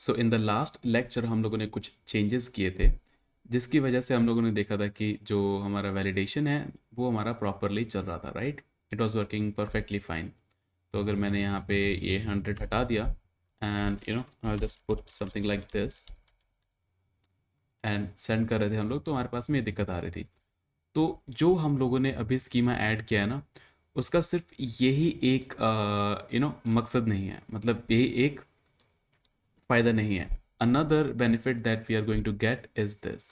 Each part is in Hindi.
So in the last lecture हम लोगों ने कुछ चेंजेस किए थे, जिसकी वजह से हम लोगों ने देखा था कि जो हमारा वैलिडेशन है वो हमारा प्रॉपरली चल रहा था, right? It was working perfectly fine. तो अगर मैंने यहाँ पे ये 100 हटा दिया and I just put something like this and send कर रहे थे हम लोग, तो हमारे पास में ये दिक्कत आ रही थी। तो जो हम लोगों ने अभी स्कीमा ऐड किया है ना, उसका सिर्फ यही एक मकसद नहीं है, मतलब यही एक फ़ायदा नहीं है। Another benefit that we are going to get is this.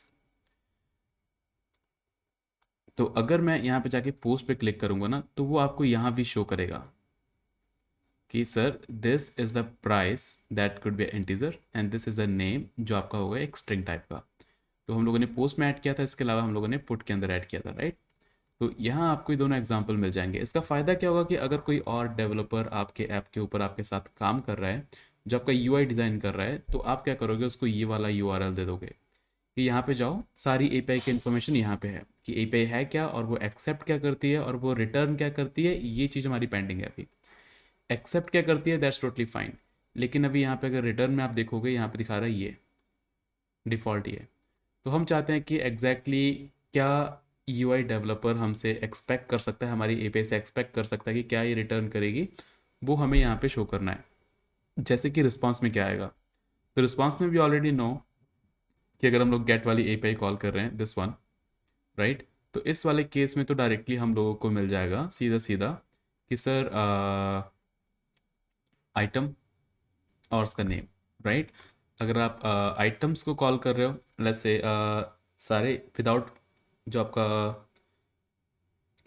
तो अगर मैं यहाँ पे जाके पोस्ट पे क्लिक करूँगा ना, तो वो आपको यहाँ भी शो करेगा कि sir this is the price that could be integer and this is the name, जो आपका होगा एक स्ट्रिंग टाइप का। तो हम लोगों ने पोस्ट में ऐड किया था, इसके अलावा हम लोगों ने पुट के अंदर ऐड किया था, राइट? तो यहाँ आपको ये दोनों एग्जाम्पल मिल जाएंगे। इसका फ़ायदा क्या होगा कि अगर कोई और डेवलपर आपके ऐप के ऊपर आपके साथ काम कर रहा है, जो आपका यूआई डिज़ाइन कर रहा है, तो आप क्या करोगे, उसको ये वाला यूआरएल दे दोगे कि यहाँ पे जाओ, सारी एपीआई की इन्फॉर्मेशन यहाँ पे है कि एपीआई है क्या, और वो एक्सेप्ट क्या करती है, और वो रिटर्न क्या करती है। ये चीज़ हमारी पेंडिंग है अभी। एक्सेप्ट क्या करती है दैट्स टोटली फाइन, लेकिन अभी यहाँ पे अगर रिटर्न में आप देखोगे, यहाँ पे दिखा रहा है ये डिफ़ॉल्ट ये। तो हम चाहते हैं कि एग्जैक्टली क्या यूआई डेवलपर हमसे एक्सपेक्ट कर सकता है, हमारी एपीआई से एक्सपेक्ट कर सकता है कि क्या ये रिटर्न करेगी, वो हमें यहाँ पे शो करना है। जैसे कि रिस्पॉन्स में क्या आएगा, तो रिस्पॉन्स में भी ऑलरेडी नो कि अगर हम लोग गेट वाली एपीआई कॉल कर रहे हैं, दिस वन, राइट? तो इस वाले केस में तो डायरेक्टली हम लोगों को मिल जाएगा सीधा सीधा कि सर आइटम और उसका नेम, राइट? अगर आप आइटम्स को कॉल कर रहे हो, लेट्स से सारे विदाउट जो आपका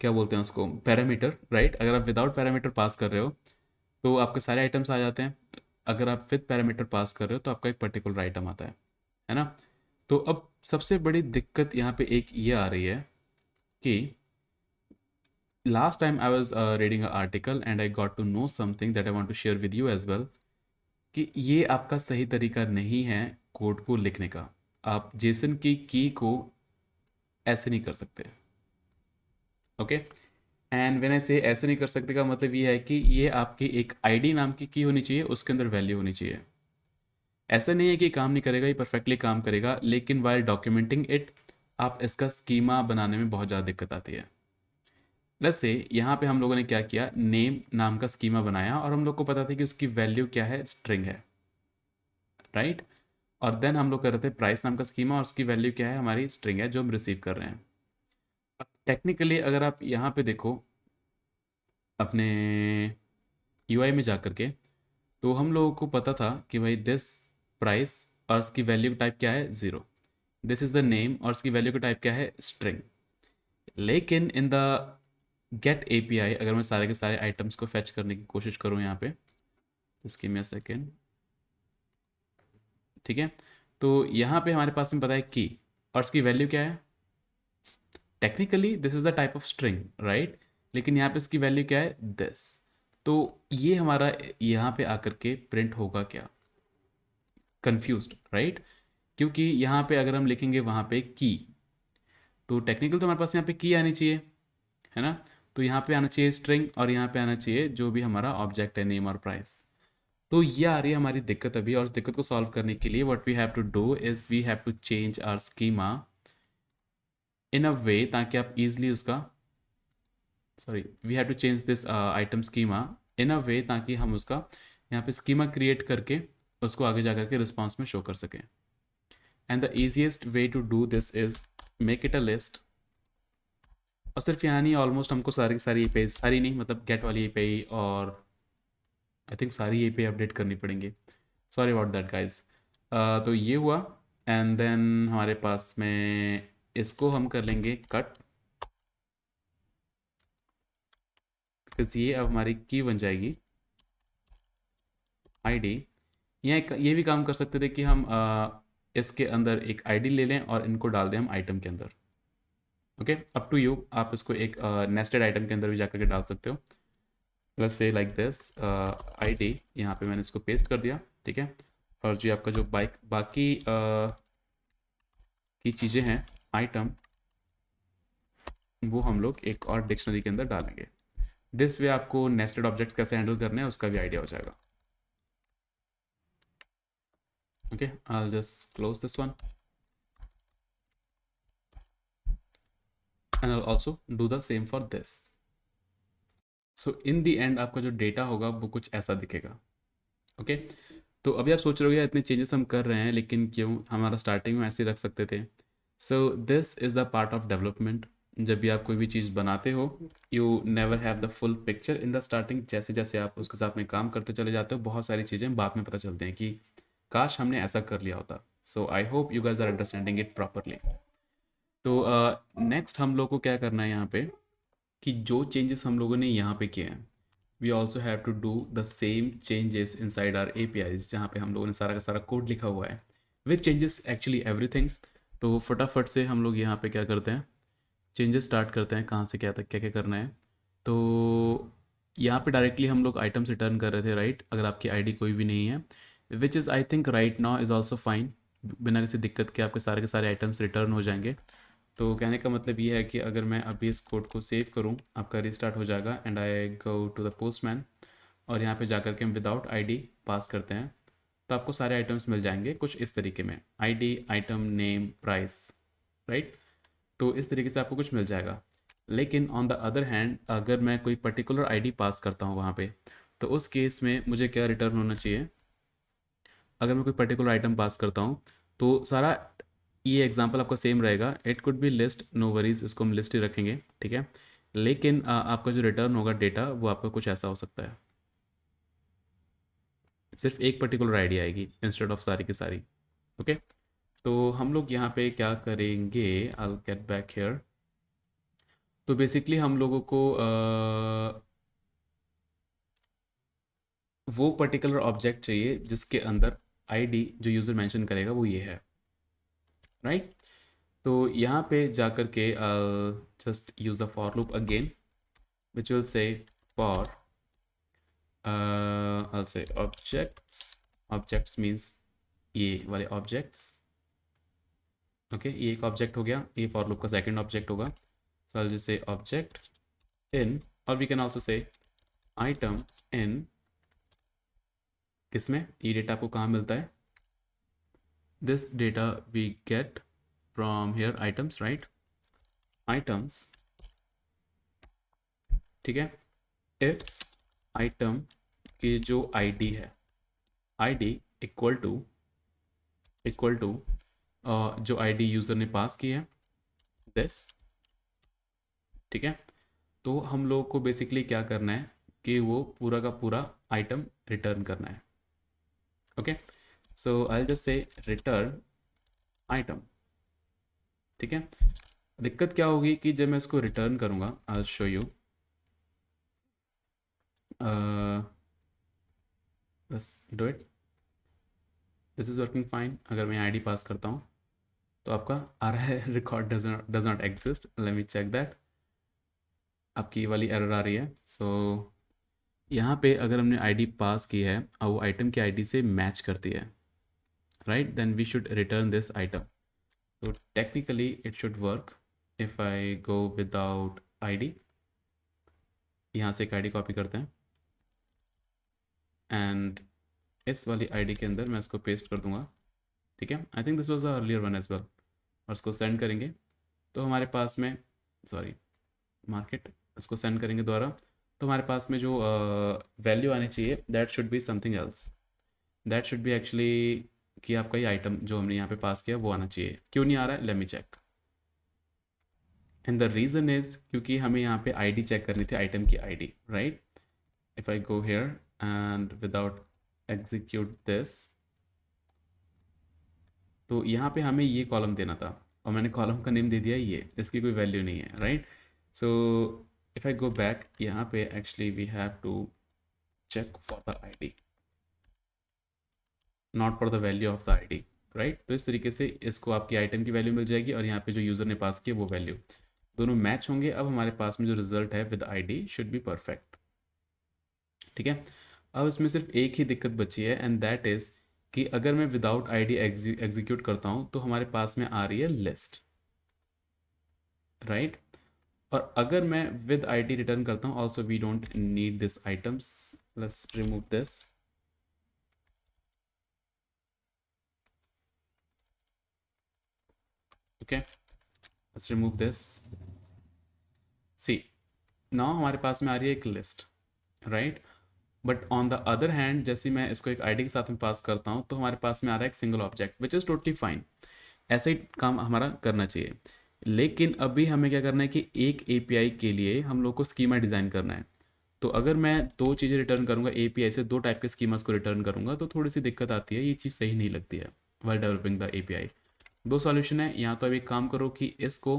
क्या बोलते हैं उसको, पैरामीटर, राइट? अगर आप विदाउट पैरामीटर पास कर रहे हो तो आपके सारे आइटम्स आ जाते हैं। अगर आप विद पैरामीटर पास कर रहे हो तो आपका एक पर्टिकुलर आइटम आता है ना? तो अब सबसे बड़ी दिक्कत यहाँ पे एक ये आ रही है कि last time I was reading a article and I got to know something that I want to share with you as well, कि ये आपका सही तरीका नहीं है कोड को लिखने का। आप जेसन की को ऐसे नहीं कर सकते, ओके? एंड व्हेन आई से ऐसे नहीं कर सकते का मतलब ये है कि ये आपकी एक आईडी नाम की होनी चाहिए, उसके अंदर वैल्यू होनी चाहिए। ऐसा नहीं है कि काम नहीं करेगा, ये परफेक्टली काम करेगा, लेकिन वाइल डॉक्यूमेंटिंग इट आप इसका स्कीमा बनाने में बहुत ज़्यादा दिक्कत आती है। लेट्स से यहाँ पे हम लोगों ने क्या किया, नेम नाम का स्कीमा बनाया और हम लोग को पता था कि उसकी वैल्यू क्या है, स्ट्रिंग है, राइट? और देन हम लोग कर रहे थे प्राइस नाम का स्कीमा और उसकी वैल्यू क्या है, हमारी स्ट्रिंग है जो हम रिसीव कर रहे हैं। अब टेक्निकली अगर आप यहाँ पे देखो अपने यूआई में जा कर के, तो हम लोगों को पता था कि भाई दिस प्राइस और उसकी वैल्यू टाइप क्या है, zero. This is the name और उसकी वैल्यू का टाइप क्या है, स्ट्रिंग। लेकिन इन द गेट एपीआई अगर मैं सारे के सारे आइटम्स को फैच करने की कोशिश करूँ यहाँ पे, just give me a second, ठीक है? तो यहाँ पे हमारे पास में पता है की और इसकी वैल्यू क्या है, technically this is the type of string, right? लेकिन यहाँ पे इसकी वैल्यू क्या है, दिस। तो ये हमारा यहाँ पे आकर के प्रिंट होगा क्या, कंफ्यूज्ड, राइट? क्योंकि यहाँ पे अगर हम लिखेंगे वहाँ पे की, तो टेक्निकल तो हमारे पास यहाँ पे की आनी चाहिए, है ना? तो यहाँ पे आना चाहिए स्ट्रिंग और यहाँ पे आना चाहिए जो भी हमारा ऑब्जेक्ट है, नेम और प्राइस। तो ये आ रही है हमारी दिक्कत अभी, और इस दिक्कत को सॉल्व करने के लिए what we have to do is we have to change our schema in a way ताकि आप इजीली उसका, sorry, we have to change this item schema in a way ताकि हम उसका यहाँ पे स्कीमा क्रिएट करके उसको आगे जा करके रिस्पॉन्स में शो कर सकें। And the easiest way to do this is make it a list. और सिर्फ यहाँ नहीं, ऑलमोस्ट हमको सारी की सारी एपीआई, सारी नहीं मतलब गेट वाली एपीआई और आई थिंक सारी एपीआई अपडेट करनी पड़ेंगी। Sorry about that guys. तो ये हुआ एंड देन हमारे पास में इसको हम कर लेंगे कट, बिकॉज ये अब हमारी की बन जाएगी आईडी। ये भी काम कर सकते थे कि हम इसके अंदर एक आईडी ले लें और इनको डाल दें हम आइटम के अंदर। ओके, अप टू यू, आप इसको एक नेस्टेड आइटम के अंदर भी जाकर के डाल सकते हो। Let's say like this ID, यहाँ पे मैंने इसको पेस्ट कर दिया, ठीक है? और जो आपका जो बाकी की चीज़ें हैं आइटम, वो हम लोग एक और डिक्शनरी के अंदर डालेंगे। दिस वे आपको नेस्टेड ऑब्जेक्ट कैसे हैंडल करने हैं उसका भी आइडिया हो जाएगा। Okay, I'll just close this one and I'll also do the same for this. So in the and आपका जो डेटा होगा वो कुछ ऐसा दिखेगा. ओके, तो अभी आप सोच रहे हो यार इतने चेंजेस हम कर रहे हैं लेकिन क्यों, हमारा स्टार्टिंग में ऐसे ही रख सकते थे. सो this is the part of development. जब भी आप कोई भी चीज़ बनाते हो, you never have the full picture in the starting. जैसे जैसे आप उसके साथ में काम करते चले जाते हो, बहुत सारी चीज़ें बाद में पता चलती हैं कि काश हमने ऐसा कर लिया होता. So I hope you guys are understanding it properly. तो नेक्स्ट हम लोग को क्या करना है यहाँ पे, कि जो चेंजेस हम लोगों ने यहाँ पे किए हैं, we also have to do the same changes inside our A P Is, जहाँ पे हम लोगों ने सारा का सारा कोड लिखा हुआ है विच चेंजेस एक्चुअली एवरीथिंग. तो फटाफट से हम लोग यहाँ पे क्या करते हैं, चेंजेस स्टार्ट करते हैं. कहाँ से क्या तक क्या क्या करना है. तो यहाँ पे डायरेक्टली हम लोग आइटम्स रिटर्न कर रहे थे, राइट. अगर आपकी आईडी कोई भी नहीं है, which is I think right now is also fine. बिना किसी दिक्कत के सारे आइटम्स रिटर्न हो जाएंगे. तो कहने का मतलब ये है कि अगर मैं अभी इस कोड को सेव करूँ, आपका रिस्टार्ट हो जाएगा and I go to the postman, और यहाँ पे जाकर के हम विदाउट आईडी पास करते हैं, तो आपको सारे आइटम्स मिल जाएंगे कुछ इस तरीके में, ID, item, name, price, right. तो इस तरीके से आपको कुछ मिल जाएगा. लेकिन ऑन द अदर हैंड अगर मैं कोई पर्टिकुलर आईडी पास करता हूँ वहाँ पे, तो उस केस में मुझे क्या रिटर्न होना चाहिए. अगर मैं कोई पर्टिकुलर आइटम पास करता हूँ, तो सारा ये एग्जांपल आपका सेम रहेगा. It could be list, no worries, इसको हम लिस्ट ही रखेंगे, ठीक है. लेकिन आपका जो रिटर्न होगा डेटा, वो आपका कुछ ऐसा हो सकता है. सिर्फ एक पर्टिकुलर आईडी आएगी इंस्टेड ऑफ सारी की सारी. ओके, तो हम लोग यहाँ पे क्या करेंगे, आई गेट बैक हेयर. तो बेसिकली हम लोगों को वो पर्टिकुलर ऑब्जेक्ट चाहिए जिसके अंदर आईडी जो यूज़र मेंशन करेगा वो ये है, राइट. तो यहाँ पे जाकर के just use the for loop again, which will say for I'll say objects means ये वाले ऑब्जेक्ट्स. ओके, ये एक ऑब्जेक्ट हो गया, ये फॉर लूप का सेकंड ऑब्जेक्ट होगा. So I'll just say object in, और we can also say item in. किसमें ये डेटा आपको कहाँ मिलता है, this data we get from here items, right. Items, ठीक है. इफ आइटम की जो आईडी है, आईडी इक्वल टू जो आईडी यूज़र ने पास की है, दिस, ठीक है. तो हम लोग को बेसिकली क्या करना है कि वो पूरा का पूरा आइटम रिटर्न करना है. Okay, so I just say return item, ठीक है. दिक्कत क्या होगी कि जब मैं इसको रिटर्न करूँगा, आई शो यू, बस do it, this is working fine. अगर मैं आईडी पास करता हूँ तो आपका आ रहा है record does not exist. Let me check that. आपकी ये वाली एरर आ रही है. सो यहाँ पे अगर हमने आईडी पास की है और वो आइटम की आईडी से मैच करती है, right, then we should return this item. तो technically it should work if I go without ID. यहाँ से एक आईडी कॉपी करते हैं एंड इस वाली आईडी के अंदर मैं इसको पेस्ट कर दूंगा, ठीक है. I think this was the earlier one as well. और इसको सेंड करेंगे तो हमारे पास में, सॉरी, मार्केट, इसको सेंड करेंगे दोबारा, तो हमारे पास में जो वैल्यू आनी चाहिए, that should be something else. That should be actually कि आपका ये आइटम जो हमने यहाँ पे पास किया वो आना चाहिए. क्यों नहीं आ रहा है, let me check. And the reason is क्योंकि हमें यहाँ पे आईडी चेक करनी थी, आइटम की ID, right. If I go here and without execute this, तो यहाँ पे हमें ये कॉलम देना था और मैंने कॉलम का नेम दे दिया ये, इसकी कोई वैल्यू नहीं है, right. So if I go back, यहाँ पे actually we have to check for the ID, not for the value of the ID, right. तो इस तरीके से इसको आपकी आइटम की वैल्यू मिल जाएगी और यहाँ पे जो यूज़र ने पास किया वो वैल्यू, दोनों मैच होंगे. अब हमारे पास में जो रिजल्ट है with ID should be perfect, ठीक है. अब इसमें सिर्फ एक ही दिक्कत बची है एंड दैट इज़ कि अगर मैं विदाउट आईडी एग्जीक्यूट करता हूँ तो हमारे पास में आ रही है लिस्ट, राइट. और अगर मैं विद आईडी रिटर्न करता हूँ, also we don't need this items, let's remove this. Okay, let's remove this. See, now हमारे पास में आ रही है एक list, right. But on the other hand जैसे मैं इसको एक आईडी के साथ में पास करता हूँ तो हमारे पास में आ रहा है एक single object, which is totally fine. ऐसे ही काम हमारा करना चाहिए। लेकिन अभी हमें क्या करना है कि एक एपीआई के लिए हम लोग को स्कीमा डिज़ाइन करना है। तो अगर मैं दो चीज़ें रिटर्न करूँगा एपीआई से, दो टाइप के स्कीमास को रिटर्न करूँगा, तो थोड़ी सी दिक्कत आती है, ये चीज़ सही नहीं लगती है वाइल डेवलपिंग द एपीआई। दो सॉल्यूशन है, या तो अब एक काम करो कि इसको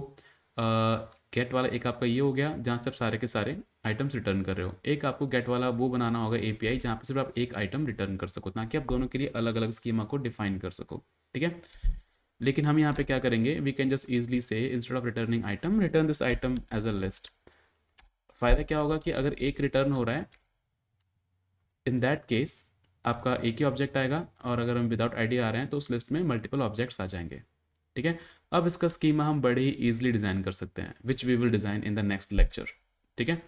गेट वाला एक आपका ये हो गया जहाँ से आप सारे के सारे आइटम्स रिटर्न कर रहे हो, एक आपको गेट वाला वो बनाना होगा एपीआई जहाँ पे सिर्फ आप एक आइटम रिटर्न कर सको, ताकि आप दोनों के लिए अलग अलग स्कीमा को डिफाइन कर सको, ठीक है। लेकिन हम यहाँ पे क्या करेंगे, वी कैन जस्ट ईजिली से instead of returning item, return this item as a list. फ़ायदा क्या होगा कि अगर एक रिटर्न हो रहा है, इन दैट केस आपका एक ही ऑब्जेक्ट आएगा, और अगर हम विदाउट आईडी आ रहे हैं तो उस लिस्ट में मल्टीपल ऑब्जेक्ट्स आ जाएंगे, ठीक है। अब इसका स्कीमा हम बड़े ही ईजिली डिज़ाइन कर सकते हैं, which we will design in the next lecture, ठीक है।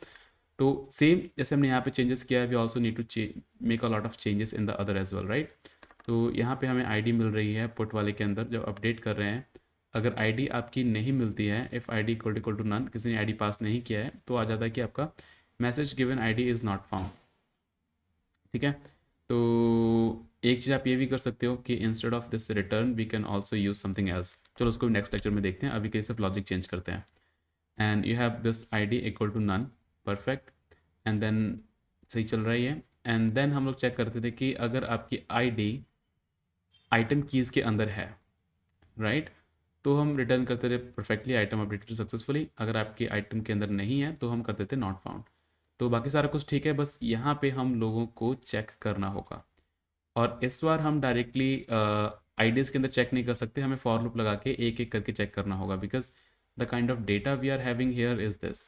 तो सेम जैसे हमने यहाँ पे चेंजेस किया है, we also need to make a lot of changes in the other as well, right. तो यहाँ पे हमें आईडी मिल रही है पुट वाले के अंदर जब अपडेट कर रहे हैं। अगर आईडी आपकी नहीं मिलती है, if ID equal to none, किसी ने आईडी पास नहीं किया है, तो आ जाता है कि आपका message given ID is not found, ठीक है। तो एक चीज़ आप ये भी कर सकते हो कि instead of this return we can also use something else. चलो उसको नेक्स्ट लेक्चर में देखते हैं, अभी के लिए सिर्फ लॉजिक चेंज करते हैं। And you have this ID equal to none, perfect. And then सही चल रही है। एंड देन हम लोग चेक करते थे कि अगर आपकी आईडी आइटम कीज़ के अंदर है, राइट, तो हम रिटर्न करते थे परफेक्टली आइटम अपडेटेड सक्सेसफुली। अगर आपके आइटम के अंदर नहीं है तो हम करते थे नॉट फाउंड। तो बाकी सारा कुछ ठीक है, बस यहाँ पे हम लोगों को चेक करना होगा। और इस बार हम डायरेक्टली आईडीज़ के अंदर चेक नहीं कर सकते, हमें फॉर लूप लगा के एक एक करके चेक करना होगा, because the kind of data we are having here is this,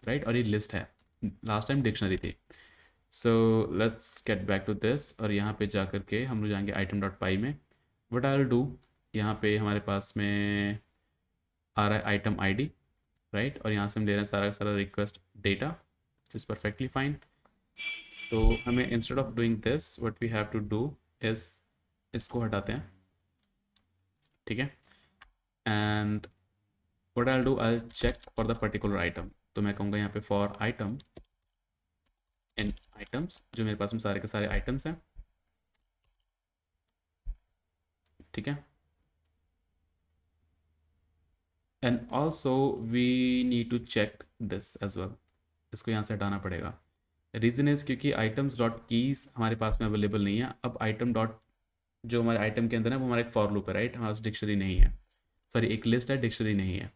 right. और ये लिस्ट है, लास्ट टाइम डिक्शनरी थी। So let's get back to this, और यहाँ पे जा करके हम लोग जाएंगे आइटम डॉट पाई में। वट आई विल डू, यहाँ पे हमारे पास में आ रहा है आइटम आईडी, राइट, और यहाँ से हम ले रहे हैं सारा का सारा request data, which is perfectly fine. तो हमें instead of doing this what we have to do is इसको हटाते हैं, ठीक है। And what I will do, I will check for the particular item. तो मैं कहूँगा यहाँ पे फॉर आइटम इन आइटम्स, जो मेरे पास में सारे के सारे आइटम्स हैं, ठीक है। And also we need to check this as well, इसको यहाँ से हटाना पड़ेगा। रीज़न इज़ क्योंकि आइटम्स डॉट कीज हमारे पास में अवेलेबल नहीं है। अब आइटम डॉट जो हमारे आइटम के अंदर है वो हमारा एक फॉर लूप है, राइट, हमारे पास डिक्शनरी नहीं है, सॉरी एक लिस्ट है, डिक्शनरी नहीं है।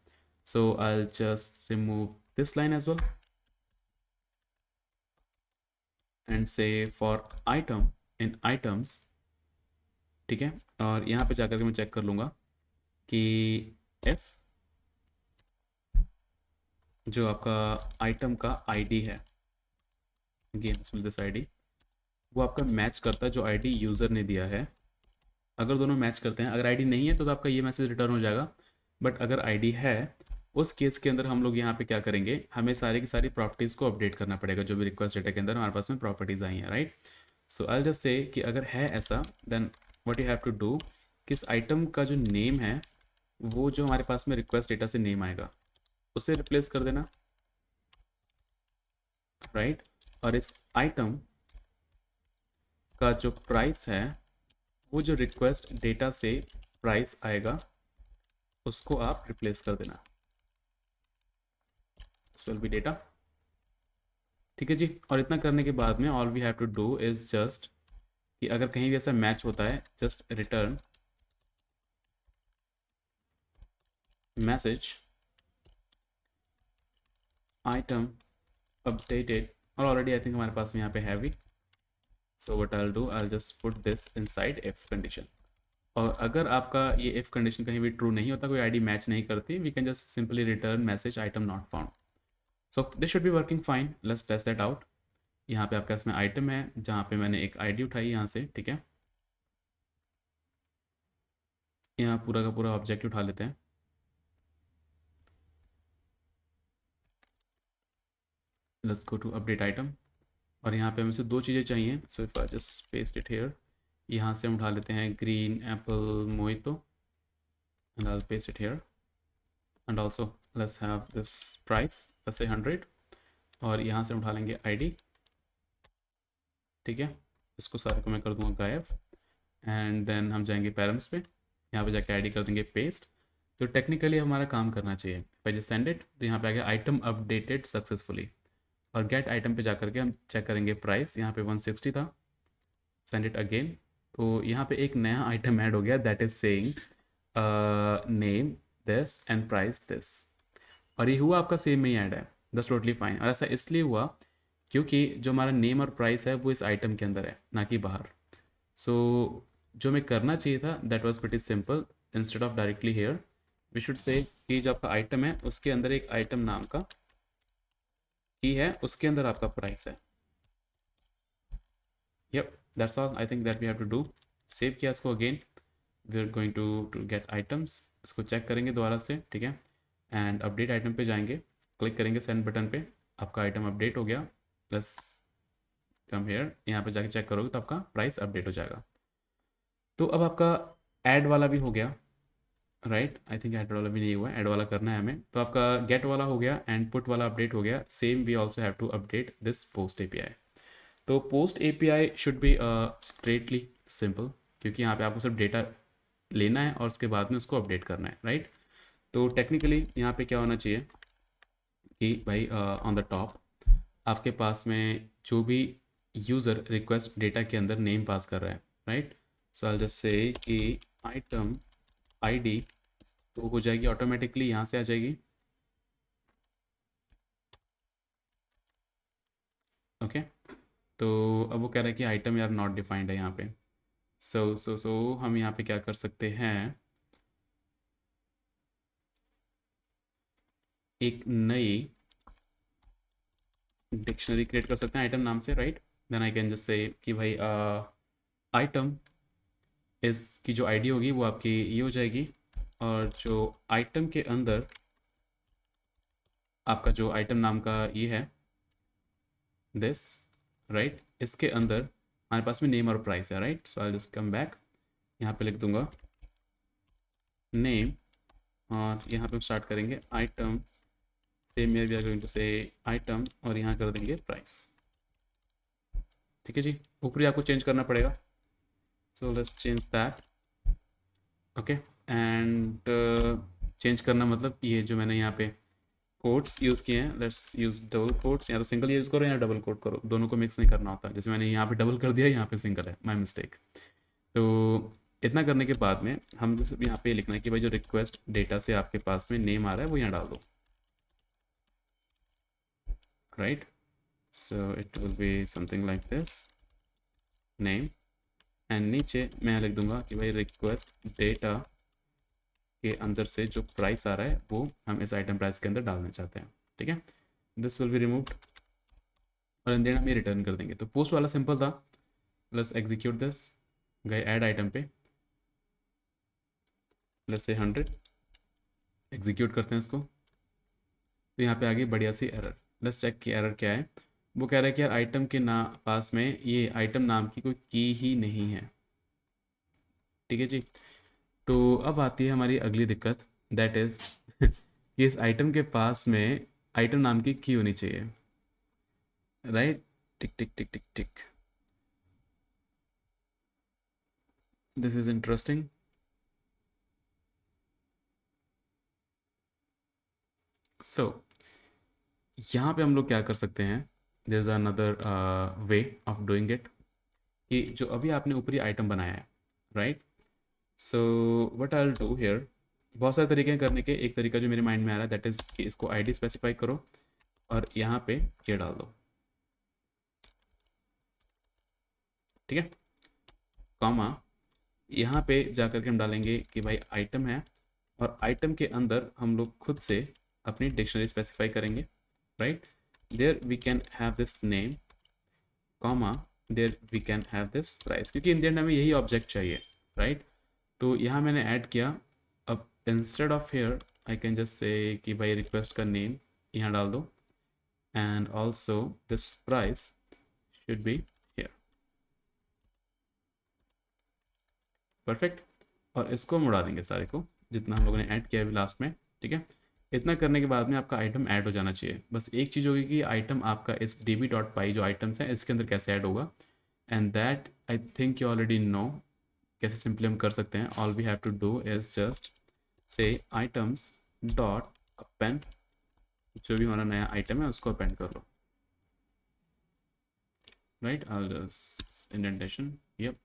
So I will just remove this line as well and say for item in items, ठीक है। और यहाँ पे जाकर के मैं चेक कर लूँगा कि इफ़ जो आपका आइटम का आईडी है, अगेन दिस आईडी, वो आपका मैच करता है जो आईडी यूज़र ने दिया है। अगर दोनों मैच करते हैं, अगर आईडी नहीं है तो आपका ये मैसेज रिटर्न हो जाएगा। बट अगर आईडी है, उस केस के अंदर हम लोग यहाँ पे क्या करेंगे, हमें सारी की सारी प्रॉपर्टीज़ को अपडेट करना पड़ेगा, जो भी रिक्वेस्ट डेटा के अंदर हमारे पास में प्रॉपर्टीज़ आई हैं, right. So I just say कि अगर है ऐसा, then what you have to do, किस आइटम का जो नेम है वो जो हमारे पास में रिक्वेस्ट डेटा से नेम आएगा उसे रिप्लेस कर देना, राइट। और इस आइटम का जो प्राइस है वो जो रिक्वेस्ट डेटा से प्राइस आएगा उसको आप रिप्लेस कर देना, दिस विल बी डेटा, ठीक है जी। और इतना करने के बाद में all we have to do is just कि अगर कहीं भी ऐसा मैच होता है, just return message item updated, और ऑलरेडी आई थिंक हमारे पास में यहाँ पे है भी। So what I will do, I will just put this inside if condition. और अगर आपका ये इफ कंडीशन कहीं भी ट्रू नहीं होता, कोई आईडी मैच नहीं करती, we can just simply return message item not found. So this should be working fine, let's test that out. यहाँ पे आपके इसमें आइटम है जहाँ पे मैंने एक आईडी उठाई यहाँ से, ठीक है। यहाँ पूरा का पूरा ऑब्जेक्ट उठा लेते हैं। Let's go to update item, और यहाँ पे हमें से दो चीज़ें चाहिए। So if I just paste it here, यहाँ से हम उठा लेते हैं green apple mojito, and I'll paste it here. And also let's have this price, let's say 100, और यहाँ से उठा लेंगे ID, ठीक है। इसको सारे को मैं कर दूंगा गायब, एंड देन हम जाएंगे पैरम्स पे, यहाँ पे जाके ID कर देंगे पेस्ट। तो टेक्निकली हमारा काम करना चाहिए, पहले सेंड इट, तो यहाँ पे आ गया आइटम अपडेटेड सक्सेसफुली, और गेट आइटम पे जा करके हम चेक करेंगे प्राइस, यहाँ पे 160 था, सेंड इट अगेन। तो यहाँ पे एक नया आइटम ऐड हो गया, that is saying name this and price this, और ये हुआ आपका सेम में ही ऐड है, दैट्स टोटली फाइन। और ऐसा इसलिए हुआ क्योंकि जो हमारा नेम और प्राइस है वो इस आइटम के अंदर है, ना कि बाहर। सो जो मैं करना चाहिए था that was pretty simple, instead of directly here we should say कि जो आपका आइटम है उसके अंदर एक आइटम नाम का की है, उसके अंदर आपका प्राइस है। Yup, that's all I think that we have to do. Save किया इसको again, we are going to get items, इसको चेक करेंगे दोबारा से, ठीक है, एंड अपडेट आइटम पे जाएंगे, क्लिक करेंगे सेंड बटन पे, आपका आइटम अपडेट हो गया। प्लस कम हेयर, यहाँ पे जाके चेक करोगे तो आपका प्राइस अपडेट हो जाएगा। तो अब आपका ऐड वाला भी हो गया, राइट, आई थिंक ऐड वाला भी नहीं हुआ, ऐड वाला करना है हमें। तो आपका गेट वाला हो गया एंड पुट वाला अपडेट हो गया, same we also have to update this post API. तो post API should be straightly simple, क्योंकि यहाँ पे आपको सिर्फ डेटा लेना है और उसके बाद में उसको अपडेट करना है, राइट। तो टेक्निकली यहाँ पे क्या होना चाहिए कि भाई ऑन द टॉप आपके पास में जो भी यूज़र रिक्वेस्ट डेटा के अंदर नेम पास कर रहा है, right, so I just say कि आइटम आईडी, तो हो जाएगी ऑटोमेटिकली, यहाँ से आ जाएगी, ओके। तो अब वो कह रहा है कि आइटम यार नॉट डिफाइंड है यहाँ पे। सो हम यहाँ पे क्या कर सकते हैं, एक नई डिक्शनरी क्रिएट कर सकते हैं आइटम नाम से, right. Then I can just say कि भाई आइटम इसकी जो आईडी होगी वो आपकी ये हो जाएगी, और जो आइटम के अंदर आपका जो आइटम नाम का ये है दिस, राइट, इसके अंदर हमारे पास में नेम और प्राइस है, right. So I just come back, यहाँ पे लिख दूंगा नेम, और यहाँ पे हम स्टार्ट करेंगे item, same we are going to say item, और यहाँ कर देंगे प्राइस, ठीक है जी। ऊपरी आपको चेंज करना पड़ेगा, so let's change that, okay. And change करना मतलब ये जो मैंने यहाँ पे कोट्स यूज़ किए हैं, लेट्स यूज़ डबल कोट्स, या तो सिंगल यूज़ करो या डबल कोट करो, दोनों को मिक्स नहीं करना होता, जैसे मैंने यहाँ पे डबल कर दिया, यहाँ पे सिंगल है, माय मिस्टेक। तो इतना करने के बाद में हम जैसे यहाँ पे लिखना है कि भाई जो रिक्वेस्ट डेटा से आपके पास में नेम आ रहा है वो यहाँ डाल दो, right. So it will be something like this, name, and नीचे मैं लिख दूंगा कि भाई रिक्वेस्ट डेटा के अंदर से जो प्राइस आ रहा है वो हम इस आइटम प्राइस के अंदर डालना चाहते हैं, ठीक है। दिस विल बी रिमूव्ड, और इन देन हम ये रिटर्न कर देंगे। तो पोस्ट वाला सिंपल था, लेट्स एग्जीक्यूट दिस, गए ऐड आइटम पे, लेट्स से 100, एग्जीक्यूट करते हैं इसको, तो यहाँ पे आ गई बढ़िया सी एरर। लेट्स चेक की एरर क्या है। वो कह रहा है कि यार आइटम के ना पास में ये आइटम नाम की कोई की ही नहीं है, ठीक है जी। तो अब आती है हमारी अगली दिक्कत, दैट इज कि इस आइटम के पास में आइटम नाम की की होनी चाहिए, right. Tick tick tick tick tick, this is interesting. So यहाँ पे हम लोग क्या कर सकते हैं, there is another way of doing it, कि जो अभी आपने ऊपरी आइटम बनाया है, right. So what I will do here, बहुत सारे तरीके हैं करने के, एक तरीका जो मेरे माइंड में आ रहा है दैट इज़ कि इसको आईडी स्पेसिफाई करो और यहाँ पे ये डाल दो, ठीक है, कॉमा, यहाँ पे जा करके हम डालेंगे कि भाई आइटम है, और आइटम के अंदर हम लोग खुद से अपनी डिक्शनरी स्पेसिफाई करेंगे, right. There we can have this name, comma, there we can have this price, क्योंकि इन द एंड हमें यही ऑब्जेक्ट चाहिए, राइट। तो यहाँ मैंने ऐड किया, अब instead of here I can just say कि भाई रिक्वेस्ट का नेम यहाँ डाल दो, and also this price should be here, perfect. और इसको हम उड़ा देंगे सारे को, जितना हम लोगों ने ऐड किया है अभी लास्ट में, ठीक है। इतना करने के बाद में आपका आइटम ऐड हो जाना चाहिए। बस एक चीज़ होगी कि आइटम आपका इस db.py जो आइटम्स हैं इसके अंदर कैसे ऐड होगा, and that I think you already know कैसे सिंपली हम कर सकते हैं। All we have to do is just say items dot append, जो भी हमारा नया आइटम है उसको अपेंड कर लो, राइट। इंडेंटेशन, यप,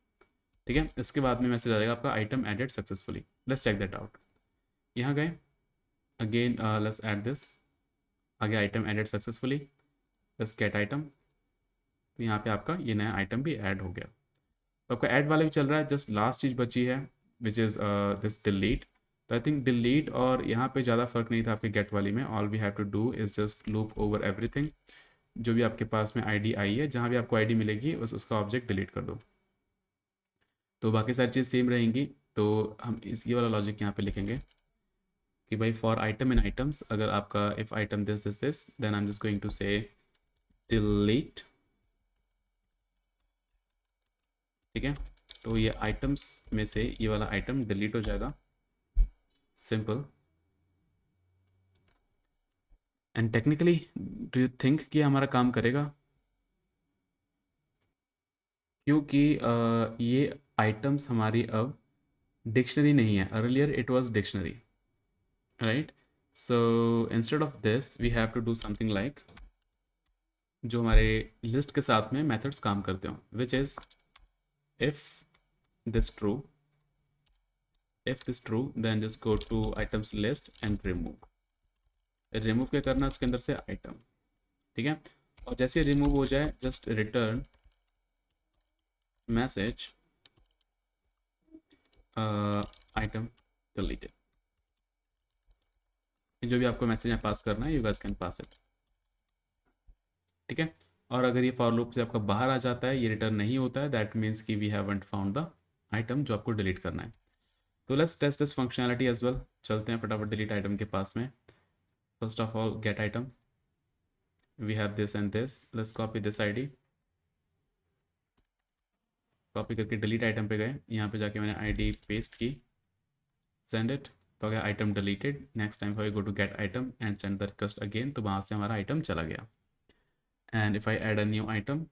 ठीक है। इसके बाद में मैसेज आ जाएगा आपका item added successfully. Let's check that out. यहाँ गए, अगेन लेट्स ऐड दिस, आगे item added successfully, let's get item. तो यहाँ पे आपका ये नया आइटम भी ऐड हो गया। तो आपका ऐड वाला भी चल रहा है, जस्ट लास्ट चीज़ बची है विच इज़ दिस डिलीट। तो आई थिंक डिलीट और यहाँ पे ज़्यादा फर्क नहीं था आपके गेट वाली में। All we have to do is just loop over everything, जो भी आपके पास में आईडी आई है, जहाँ भी आपको आईडी मिलेगी बस उसका ऑब्जेक्ट डिलीट कर दो, तो बाकी सारी चीज़ सेम रहेंगी। तो हम इस ये वाला लॉजिक यहाँ पे लिखेंगे कि भाई फॉर आइटम इन आइटम्स, अगर आपका if item this then I am just going to say delete, ठीक है। तो ये आइटम्स में से ये वाला आइटम डिलीट हो जाएगा, simple. And technically do you think कि हमारा काम करेगा? क्योंकि ये आइटम्स हमारी अब डिक्शनरी नहीं है, earlier it was dictionary, right. So instead of this we have to do something like जो हमारे लिस्ट के साथ में मेथड्स काम करते हो, which is if this true, if this true then just go to items list and remove क्या करना उसके अंदर से आइटम, ठीक है। और जैसे रिमूव हो जाए just return message item deleted, जो भी आपको मैसेज यहाँ पास करना है you guys can pass it, ठीक है। और अगर ये फॉर लूप से आपका बाहर आ जाता है, ये रिटर्न नहीं होता है, दैट मीन्स कि we haven't found the item जो आपको डिलीट करना है। तो let's test this functionality as well. चलते हैं फटाफट डिलीट आइटम के पास में। First of all get item, we have this and this, let's copy this ID, copy करके डिलीट आइटम पे गए, यहाँ पे जाके मैंने आईडी पेस्ट की, सेंड इट, तो गया item deleted. Next time for you go to get item and send the request again, तो वहाँ से हमारा आइटम चला गया। And if I add a new item,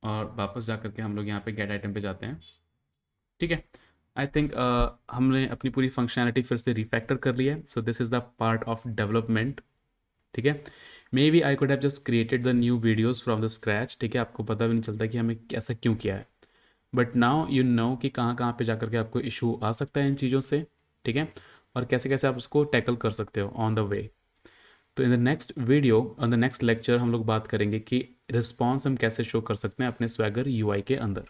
और वापस जा करके हम लोग यहाँ पे गेट आइटम पे जाते हैं, ठीक है। आई थिंक हमने अपनी पूरी फंक्शनैलिटी फिर से रिफैक्टर कर ली है। So this is the part of development, ठीक है। Maybe I could have just created the new videos from the scratch, ठीक है। आपको पता भी नहीं चलता कि हमें ऐसा क्यों किया है, बट नाउ यू नो कि कहाँ कहाँ पे जा करके आपको इशू आ सकता है इन चीज़ों से, ठीक है। और कैसे कैसे आप उसको टैकल कर सकते हो ऑन द वे। तो in the next video, on the next lecture हम लोग बात करेंगे कि रिस्पॉन्स हम कैसे शो कर सकते हैं अपने स्वैगर यूआई के अंदर।